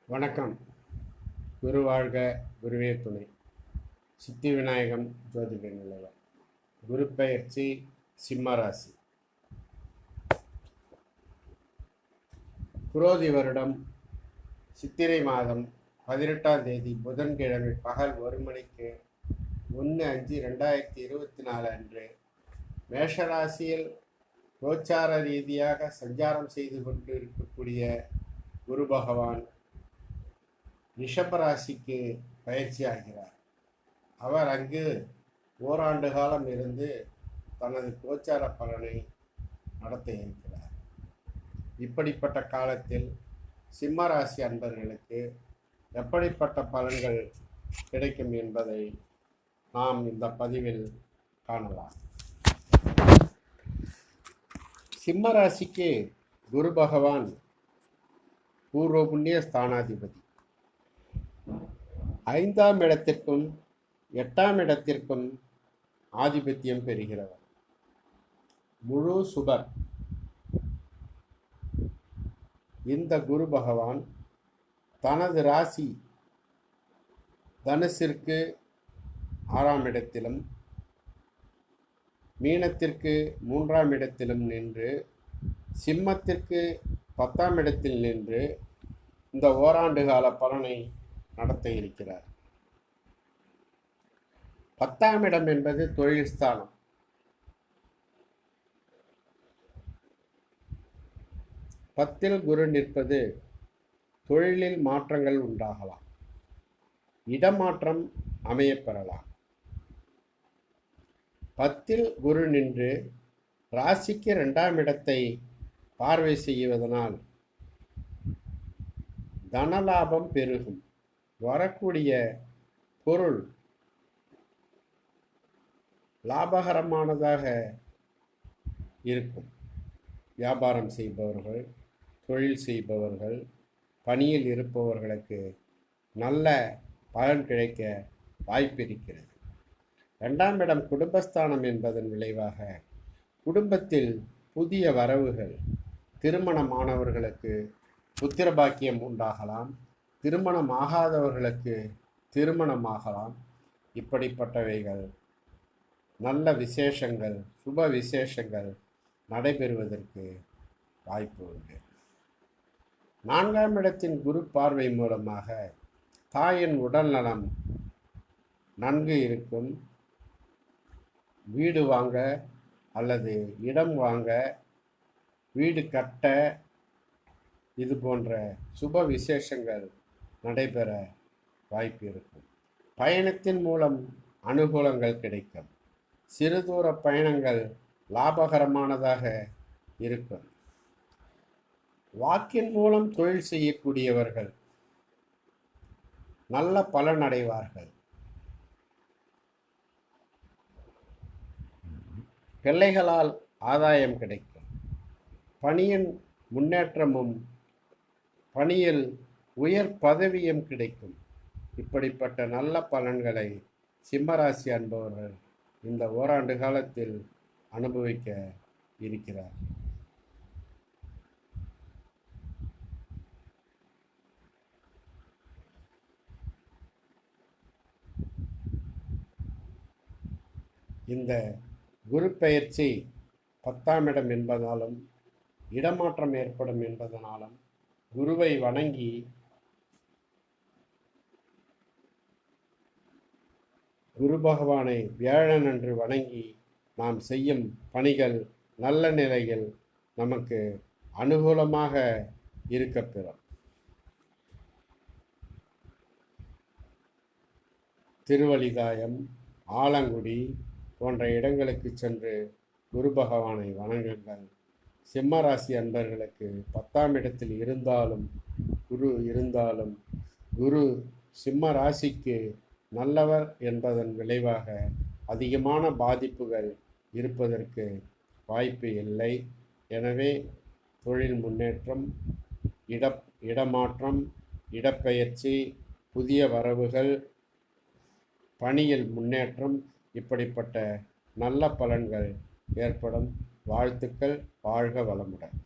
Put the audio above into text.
வணக்கம். குரு வாழ்க, குருவே துணை. சித்தி விநாயகம் ஜோதிட நிலையம். குரு பெயர்ச்சி சிம்மராசி. குரோதி வருடம் சித்திரை மாதம் 18ஆம் தேதி புதன்கிழமை பகல் 1 மணிக்கு 1/5/2024 அன்று மேஷராசியில் கோச்சார ரீதியாக சஞ்சாரம் செய்து கொண்டு இருக்கக்கூடிய குரு பகவான் ரிஷபராசிக்கு பயிற்சி ஆகிறார். அவர் அங்கு ஓராண்டு காலம் இருந்து தனது கோச்சார பலனை நடத்த இருக்கிறார். இப்படிப்பட்ட காலத்தில் சிம்மராசி அன்பர்களுக்கு எப்படிப்பட்ட பலன்கள் கிடைக்கும் என்பதை நாம் இந்த பதிவில் காணலாம். சிம்மராசிக்கு குரு பகவான் பூர்வ புண்ணிய ஸ்தானாதிபதி. 5ஆம் இடத்திற்கும் 8ஆம் இடத்திற்கும் ஆதிபத்தியம் பெறுகிறவர். முழு சுபர். இந்த குரு பகவான் தனது ராசி தனுசிற்கு 6ஆம் இடத்திலும் மீனத்திற்கு 3ஆம் இடத்திலும் நின்று சிம்மத்திற்கு 10ஆம் இடத்தில் நின்று இந்த ஓராண்டு கால பலனை நடத்த இருக்கிறார். 10ஆம் இடம் என்பது தொழில் ஸ்தானம். பத்தில் குரு நிற்பது தொழிலில் மாற்றங்கள் உண்டாகலாம், இடமாற்றம் அமையப்பெறலாம். 10இல் குரு நின்று ராசிக்கு 2ஆம் இடத்தை பார்வை செய்வதனால் தனலாபம் பெருகும். வரக்கூடிய பொருள் லாபகரமானதாக இருக்கும். வியாபாரம் செய்பவர்கள், தொழில் செய்பவர்கள், பணியில் இருப்பவர்களுக்கு நல்ல பலன் கிடைக்க வாய்ப்பிருக்கிறது. 2ஆம் இடம் குடும்பஸ்தானம் என்பதன் விளைவாக குடும்பத்தில் புதிய வரவுகள், திருமணமானவர்களுக்கு புத்திர பாக்கியம் உண்டாகலாம், திருமணமாகாதவர்களுக்கு திருமணமாகலாம். இப்படிப்பட்டவைகள் நல்ல விசேஷங்கள், சுப விசேஷங்கள் நடைபெறுவதற்கு வாய்ப்பு உண்டு. 4ஆம் இடத்தின் குரு பார்வை மூலமாக தாயின் உடல் நலம் நன்கு இருக்கும். வீடு வாங்க அல்லது இடம் வாங்க, வீடு கட்ட, இது போன்ற சுப விசேஷங்கள் நடைபெற வாய்ப்பு இருக்கும். பயணத்தின் மூலம் அனுகூலங்கள் கிடைக்கும். சிறு தூர பயணங்கள் லாபகரமானதாக இருக்கும். வாக்கின் மூலம் தொழில் செய்யக்கூடியவர்கள் நல்ல பலன் அடைவார்கள். பிள்ளைகளால் ஆதாயம் கிடைக்கும். பணியின் முன்னேற்றமும் பணியில் உயர் பதவியும் கிடைக்கும். இப்படிப்பட்ட நல்ல பலன்களை சிம்மராசி அன்பவர்கள் இந்த ஓராண்டு காலத்தில் அனுபவிக்க இருக்கிறார். இந்த குரு பெயர்ச்சி 10ஆம் இடம் என்பதாலும் இடமாற்றம் ஏற்படும் என்பதனாலும் குருவை வணங்கி குரு பகவானை வியாழன் அன்று வணங்கி நாம் செய்யும் பணிகள் நல்ல நிலையில் நமக்கு அனுகூலமாக இருக்கப்பெறும். திருவழிதாயம், ஆலங்குடி போன்ற இடங்களுக்கு சென்று குரு பகவானை வணங்குங்கள். சிம்மராசி அன்பர்களுக்கு 10ஆம் இடத்தில் இருந்தாலும் குரு சிம்ம ராசிக்கு நல்லவர் என்பதன் விளைவாக அதிகமான பாதிப்புகள் இருப்பதற்கு வாய்ப்பு இல்லை. எனவே தொழில் முன்னேற்றம், இடமாற்றம், இடப்பெயர்ச்சி, புதிய வரவுகள், பணியில் முன்னேற்றம், இப்படிப்பட்ட நல்ல பலன்கள் ஏற்படும். வாழ்த்துக்கள். வாழ்க வளமுடன்.